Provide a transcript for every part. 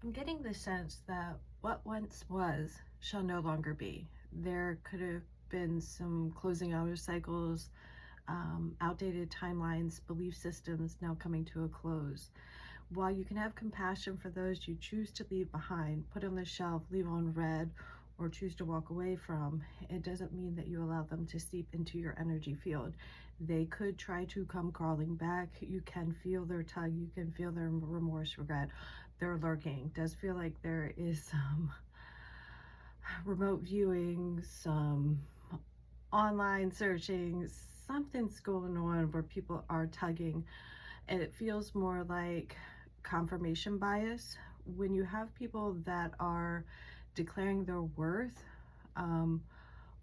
I'm getting the sense that what once was shall no longer be. There could have been some closing out of cycles, outdated timelines, belief systems now coming to a close. While you can have compassion for those you choose to leave behind, put on the shelf, leave on red, or choose to walk away from, it doesn't mean that you allow them to seep into your energy field. They could try to come crawling back. You can feel their tug, you can feel their remorse, regret. They're lurking. It does feel like there is some remote viewing, some online searching, something's going on where people are tugging, and it feels more like confirmation bias when you have people that are declaring their worth um,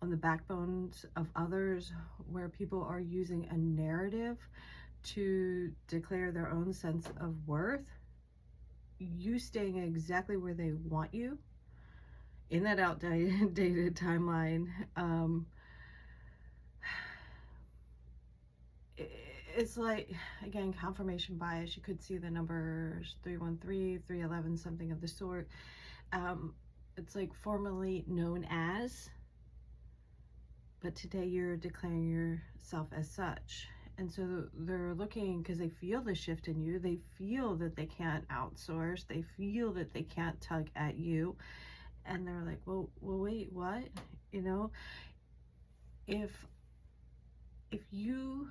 on the backbones of others, where people are using a narrative to declare their own sense of worth. You staying exactly where they want you in that outdated timeline. It's like, again, confirmation bias. You could see the numbers 313, 311, something of the sort. It's like formerly known as, but today you're declaring yourself as such. And so they're looking because they feel the shift in you. They feel that they can't outsource. They feel that they can't tug at you. And they're like, well, wait, what? You know, if you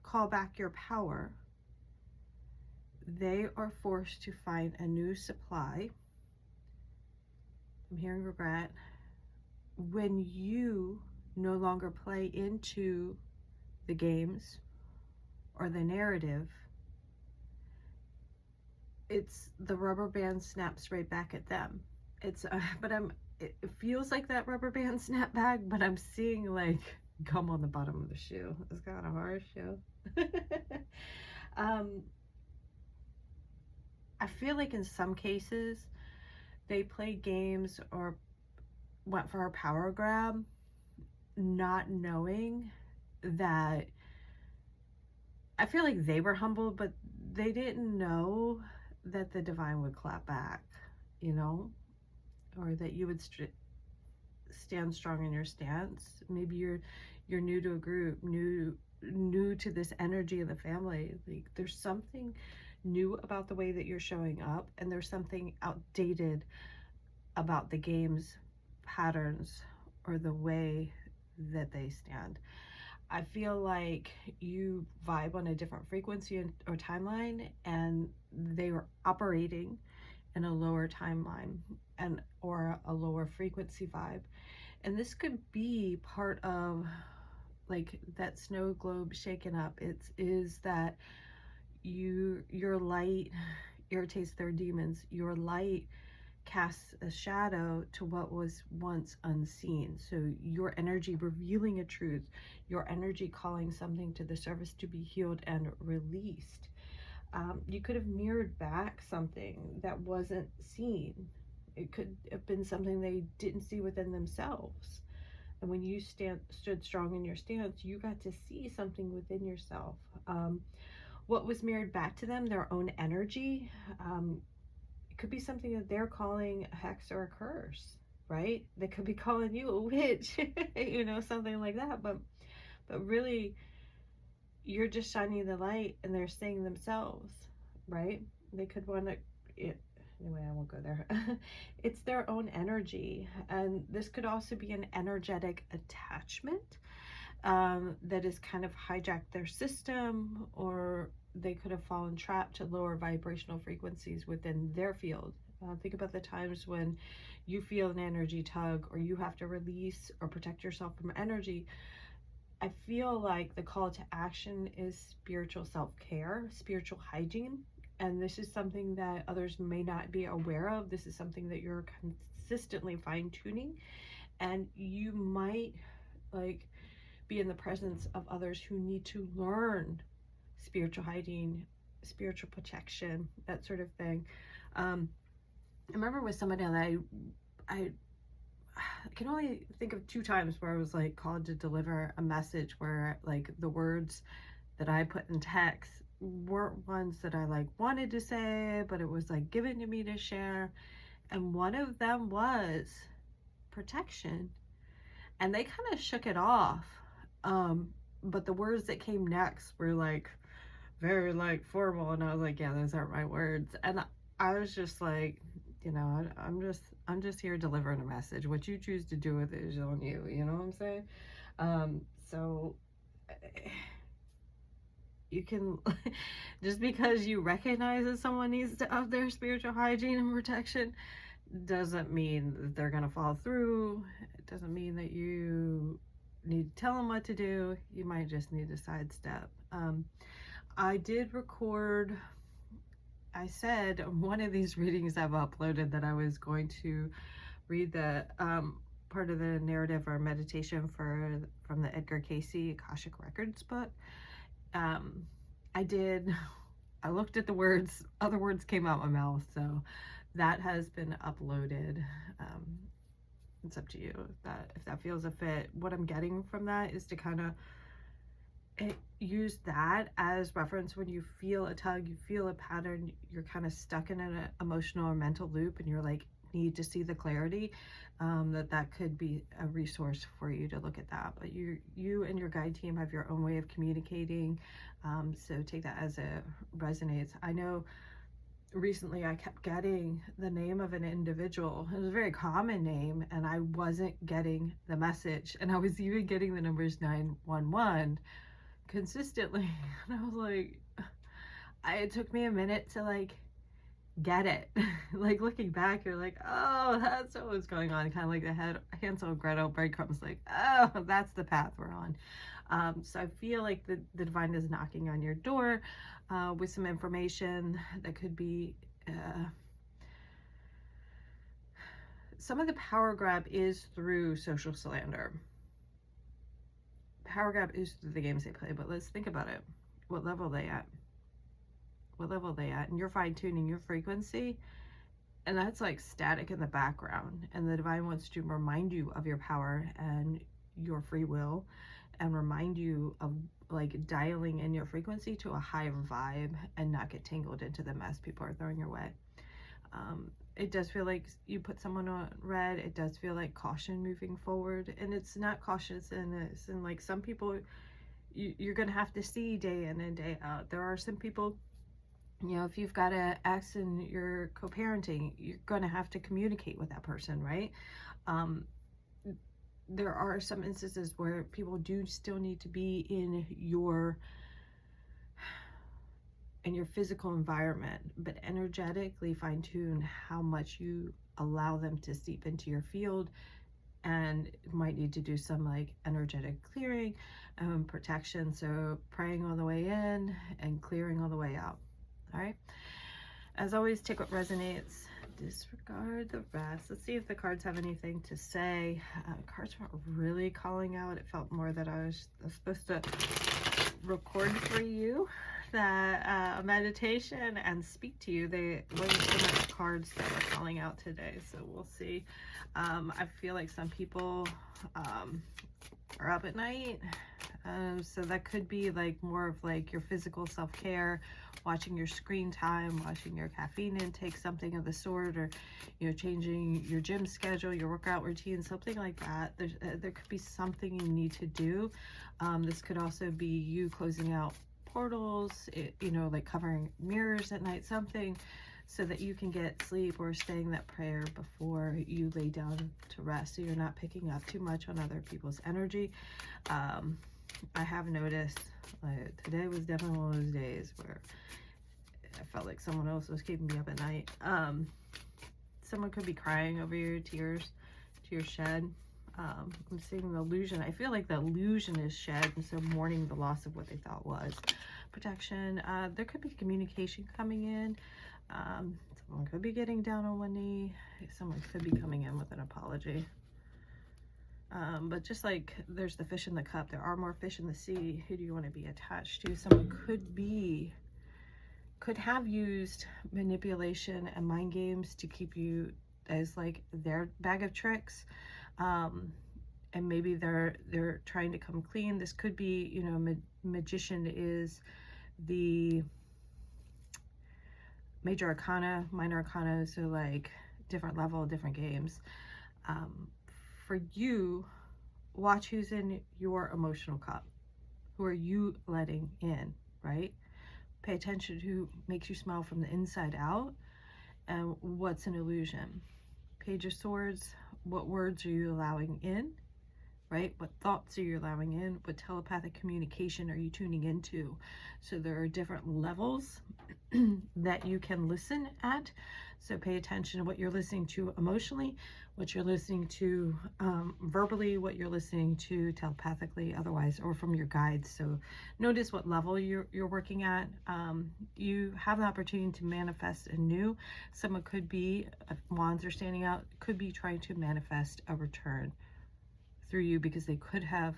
call back your power, they are forced to find a new supply. I'm hearing regret. When you no longer play into the games or the narrative, it's the rubber band snaps right back at them. It's it feels like that rubber band snap back, but I'm seeing like gum on the bottom of the shoe. It's kind of hard shoe. um, I feel like in some cases they played games or went for a power grab, not knowing that. I feel like they were humbled, but they didn't know that the divine would clap back, you know, or that you would stand strong in your stance. Maybe you're new to a group, new to this energy of the family. Like there's something new about the way that you're showing up, and there's something outdated about the game's patterns or the way that they stand. I feel like you vibe on a different frequency or timeline, and they were operating in a lower timeline and or a lower frequency vibe. And this could be part of like that snow globe shaken up. It's is that your light irritates their demons. Your light casts a shadow to what was once unseen. So your energy revealing a truth, your energy calling something to the surface to be healed and released. You could have mirrored back something that wasn't seen. It could have been something they didn't see within themselves. And when you stood strong in your stance, you got to see something within yourself. What was mirrored back to them, their own energy. It could be something that they're calling a hex or a curse, right? They could be calling you a witch, you know, something like that. But really, you're just shining the light, and they're seeing themselves, right? They could want to. Anyway, I won't go there. It's their own energy, and this could also be an energetic attachment that has kind of hijacked their system, or they could have fallen trapped to lower vibrational frequencies within their field. Think about the times when you feel an energy tug, or you have to release or protect yourself from energy. I feel like the call to action is spiritual self-care, spiritual hygiene. And this is something that others may not be aware of. This is something that you're consistently fine-tuning. And you might like be in the presence of others who need to learn spiritual hygiene, spiritual protection, that sort of thing. I remember with somebody that I can only think of 2 times where I was like called to deliver a message where like the words that I put in text weren't ones that I like wanted to say, but it was like given to me to share. And one of them was protection. And they kind of shook it off. But the words that came next were like very like formal, and I was like, yeah, those aren't my words. And I was just like, I'm just here delivering a message. What you choose to do with it is on you. You know what I'm saying? So you can just because you recognize that someone needs to up their spiritual hygiene and protection doesn't mean that they're gonna fall through. It doesn't mean that you need to tell them what to do. You might just need to sidestep. I did record, I said one of these readings I've uploaded that I was going to read the part of the narrative or meditation from the Edgar Cayce Akashic Records book. I did. I looked at the words, other words came out my mouth, so that has been uploaded. It's up to you if that feels a fit. What I'm getting from that is to kind of use that as reference when you feel a tug, you feel a pattern, you're kind of stuck in an emotional or mental loop, and you're like need to see the clarity. That could be a resource for you to look at that. But you and your guide team have your own way of communicating, so take that as it resonates. I know recently I kept getting the name of an individual. It was a very common name, and I wasn't getting the message, and I was even getting the numbers 911 consistently. And I was like, it took me a minute to like get it. Like looking back, you're like, oh, that's what was going on. Kind of like the Hansel and Gretel breadcrumbs, like, oh, that's the path we're on. So I feel like the divine is knocking on your door with some information that could be some of the power grab is through social slander. Power grab is through the games they play, but let's think about it. What level are they at? What level are they at? And you're fine-tuning your frequency, and that's like static in the background, and the divine wants to remind you of your power and your free will, and remind you of like dialing in your frequency to a higher vibe and not get tangled into the mess people are throwing your way. It does feel like you put someone on red. It does feel like caution moving forward, and it's not cautious, and it's in like some people you're gonna have to see day in and day out. There are some people, you know, if you've got an ex and you're co-parenting, you're gonna have to communicate with that person, right? There are some instances where people do still need to be in your physical environment, but energetically fine-tune how much you allow them to seep into your field, and might need to do some like energetic clearing and protection. So praying on the way in and clearing on the way out. All right. As always, take what resonates, disregard the rest. Let's see if the cards have anything to say. Cards weren't really calling out. It felt more that I was supposed to record for you that meditation and speak to you. They wasn't so much cards that were calling out today, so we'll see. I feel like some people are up at night, so that could be like more of like your physical self-care, watching your screen time, watching your caffeine intake, something of the sort, or you know, changing your gym schedule, your workout routine, something like that. There could be something you need to do. This could also be you closing out portals, you know, like covering mirrors at night, something so that you can get sleep, or saying that prayer before you lay down to rest, so you're not picking up too much on other people's energy. I have noticed today was definitely one of those days where I felt like someone else was keeping me up at night. Someone could be crying over your tears shed. I'm seeing the illusion. I feel like the illusion is shed, and so mourning the loss of what they thought was protection. There could be communication coming in. Someone could be getting down on one knee. Someone could be coming in with an apology. But just like there's the fish in the cup, there are more fish in the sea. Who do you want to be attached to? Someone could have used manipulation and mind games to keep you as like their bag of tricks. And maybe they're trying to come clean. This could be, you know, magician is the major arcana, minor arcana, so like different level, different games. For you, watch who's in your emotional cup. Who are you letting in, right? Pay attention to who makes you smile from the inside out and what's an illusion. Page of Swords, what words are you allowing in, right? What thoughts are you allowing in? What telepathic communication are you tuning into? So there are different levels that you can listen at. So pay attention to what you're listening to emotionally, what you're listening to verbally, what you're listening to telepathically, otherwise, or from your guides. So notice what level you're working at. You have the opportunity to manifest anew. Someone could be, if wands are standing out, could be trying to manifest a return through you, because they could have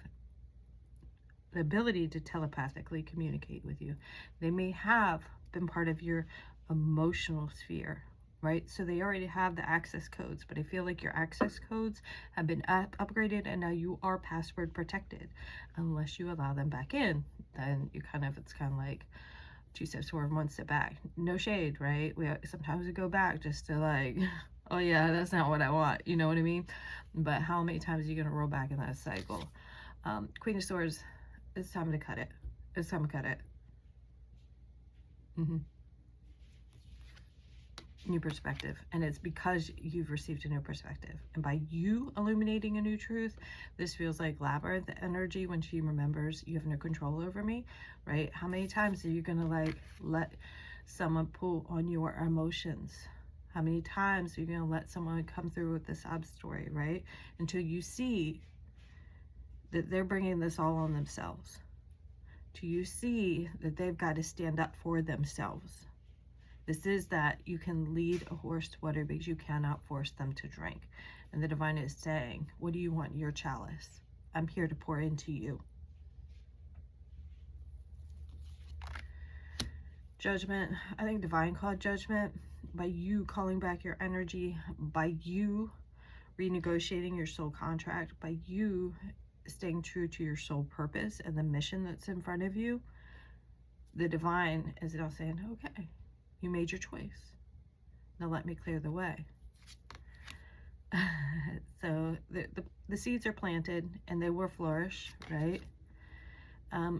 the ability to telepathically communicate with you. They may have been part of your emotional sphere, right? So they already have the access codes, but I feel like your access codes have been upgraded, and now you are password protected. Unless you allow them back in, then you it's kind of like 2 steps forward, 1 step back. No shade, right? Sometimes we go back just to like, oh yeah, that's not what I want, you know what I mean? But how many times are you gonna roll back in that cycle? Queen of Swords, it's time to cut it. It's time to cut it. New perspective, and it's because you've received a new perspective, and by you illuminating a new truth, this feels like labyrinth energy when she remembers you have no control over me, right? How many times are you gonna like let someone pull on your emotions? How many times are you gonna let someone come through with the sob story, right? Until you see that they're bringing this all on themselves. Till you see that they've got to stand up for themselves. This is that you can lead a horse to water, because you cannot force them to drink. And the divine is saying, what do you want in your chalice? I'm here to pour into you. Judgment, I think divine called judgment. By you calling back your energy, by you renegotiating your soul contract, by you staying true to your soul purpose and the mission that's in front of you, the divine is now saying, okay, you made your choice. Now let me clear the way. So the seeds are planted and they will flourish, right?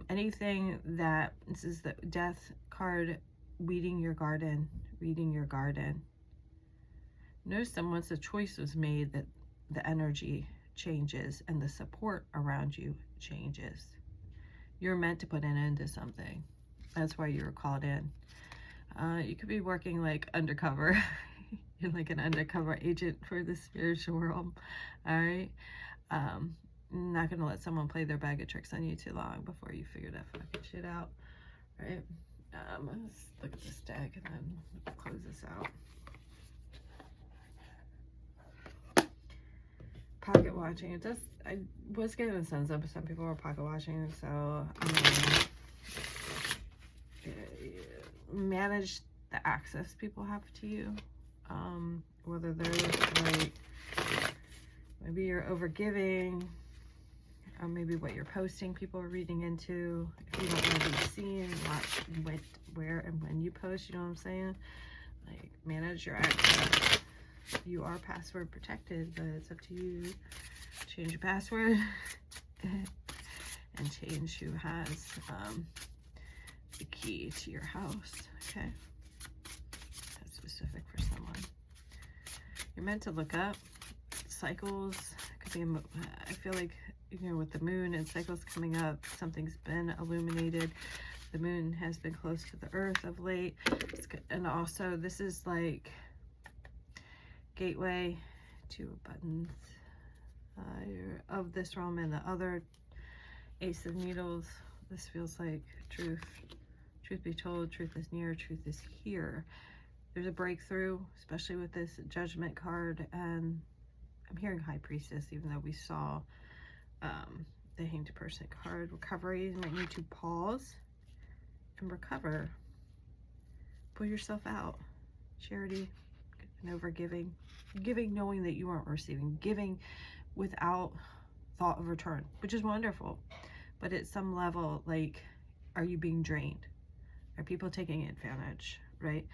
Anything that, this is the death card, weeding your garden. Notice that once a choice was made, that the energy changes and the support around you changes. You're meant to put an end to something. That's why you were called in. You could be working like undercover. You're like an undercover agent for the spiritual realm. All right. I'm not gonna let someone play their bag of tricks on you too long before you figure that fucking shit out. Right. Let's look at this deck and then close this out. Pocket watching. It does. I was getting a sense of some people were pocket watching, so manage the access people have to you. Whether they're like, maybe you're over giving, or maybe what you're posting people are reading into. If you don't want to be seen, watch where and when you post, you know what I'm saying? Like, manage your access. You are password protected, but it's up to you. Change your password and change who has the key to your house. Okay, that's specific for someone. You're meant to look up cycles. Could be I feel like, you know, with the moon and cycles coming up, something's been illuminated. The moon has been close to the earth of late, and also this is like gateway to abundance of this realm and the other. Ace of Needles. This feels like truth. Truth be told, truth is near, truth is here. There's a breakthrough, especially with this Judgment card, and I'm hearing High Priestess, even though we saw the Hanged Person card. Recovery, you might need to pause and recover. Pull yourself out. Charity and over giving. Giving knowing that you aren't receiving. Giving without thought of return, which is wonderful. But at some level, like, are you being drained? Are people taking advantage, right?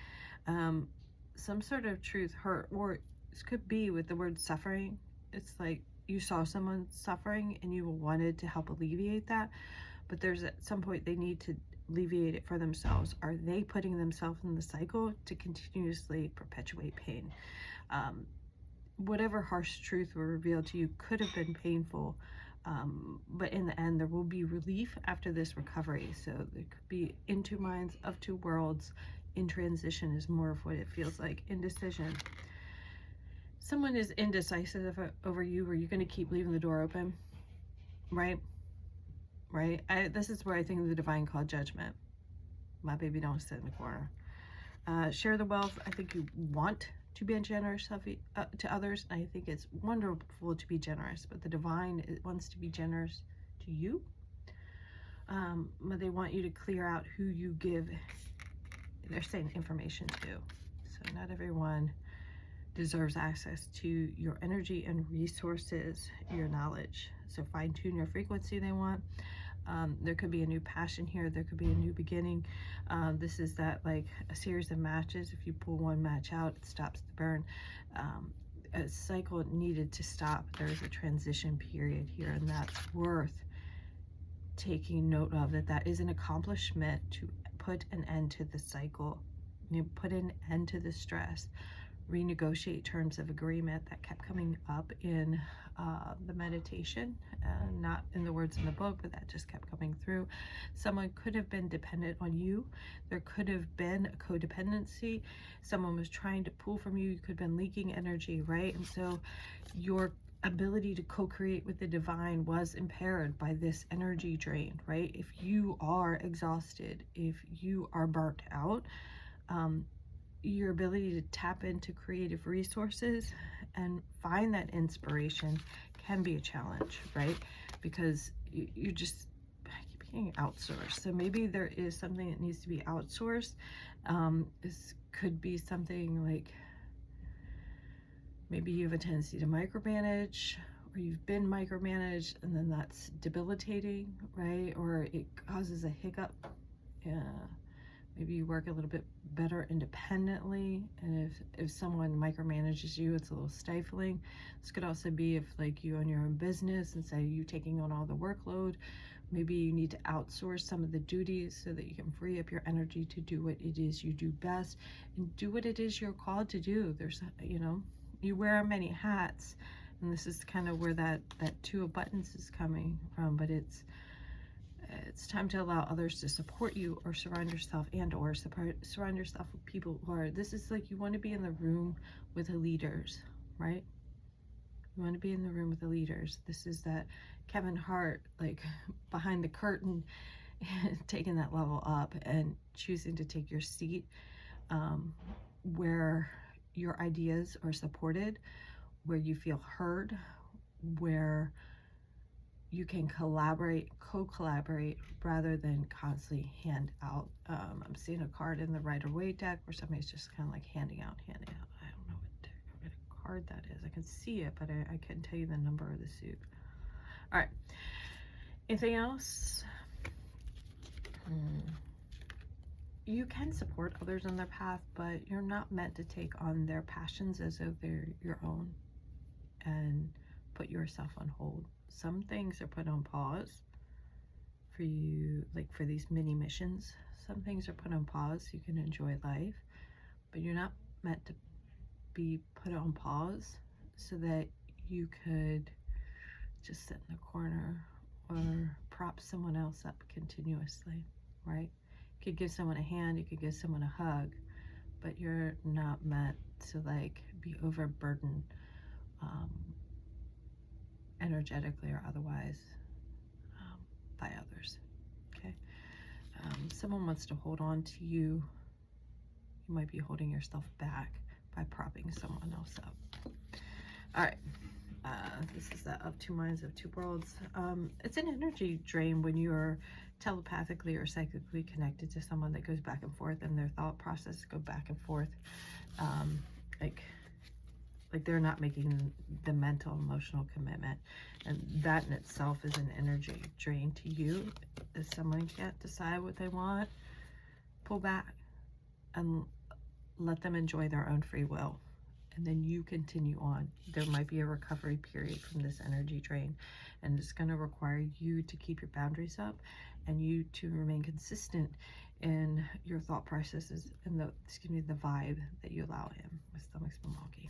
Some sort of truth hurt, or this could be with the word suffering. It's like you saw someone suffering and you wanted to help alleviate that, but there's at some point they need to alleviate it for themselves. Are they putting themselves in the cycle to continuously perpetuate pain? Whatever harsh truth were revealed to you could have been painful, but in the end there will be relief after this recovery. So there could be in two minds of two worlds. In transition is more of what it feels like. Indecision. Someone is indecisive over you. Are you going to keep leaving the door open? Right? This is where I think the divine called judgment. My baby don't sit in the corner. Share the wealth. I think you want to be generous to others. I think it's wonderful to be generous, but the divine wants to be generous to you. But they want you to clear out who you give, they're saying, information to. So not everyone deserves access to your energy and resources, your knowledge. So fine tune your frequency they want. There could be a new passion here. There could be a new beginning. This is that, like a series of matches. If you pull one match out, it stops the burn. A cycle needed to stop. There's a transition period here, and that's worth taking note of, that is an accomplishment to put an end to the cycle. You put an end to the stress. Renegotiate terms of agreement that kept coming up in the meditation, not in the words in the book, but that just kept coming through. Someone could have been dependent on you. There could have been a codependency. Someone was trying to pull from you. You could have been leaking energy, right? And so your ability to co-create with the divine was impaired by this energy drain, right? If you are exhausted, if you are burnt out, your ability to tap into creative resources and find that inspiration can be a challenge, right? Because you're just being outsourced. So maybe there is something that needs to be outsourced. This could be something like maybe you have a tendency to micromanage, or you've been micromanaged, and then that's debilitating, right? Or it causes a hiccup. Yeah. Maybe you work a little bit better independently, and if someone micromanages you, it's a little stifling. This could also be if, like, you own your own business and say you taking on all the workload. Maybe you need to outsource some of the duties so that you can free up your energy to do what it is you do best and do what it is you're called to do. There's, you wear many hats, and this is kind of where that two of buttons is coming from, but it's time to allow others to support you, or surround yourself surround yourself with people who are, this is like, you want to be in the room with the leaders, right? You want to be in the room with the leaders. This is that Kevin Hart, like, behind the curtain, taking that level up and choosing to take your seat, where your ideas are supported, where you feel heard, where you can co-collaborate rather than constantly hand out. I'm seeing a card in the Rider-Waite deck where somebody's just kind of like handing out. I don't know what card that is. I can see it, but I couldn't tell you the number of the suit. All right. Anything else? You can support others on their path, but you're not meant to take on their passions as though they're your own and put yourself on hold. Some things are put on pause for you, like for these mini missions. Some things are put on pause so you can enjoy life, but you're not meant to be put on pause so that you could just sit in the corner or prop someone else up continuously, right? You could give someone a hand, you could give someone a hug, but you're not meant to, like, be overburdened energetically or otherwise by others, okay? Someone wants to hold on to you. You might be holding yourself back by propping someone else up. All right, this is the of two minds of two worlds. It's an energy drain when you're telepathically or psychically connected to someone that goes back and forth, and their thought process go back and forth, like they're not making the mental emotional commitment, and that in itself is an energy drain to you. If someone can't decide what they want, pull back and let them enjoy their own free will. And then you continue on. There might be a recovery period from this energy drain, and it's going to require you to keep your boundaries up and you to remain consistent in your thought processes and the vibe that you allow him. My stomach's been wonky.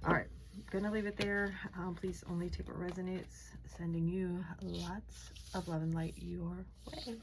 All right, I'm gonna leave it there. Please only take what resonates. Sending you lots of love and light your way.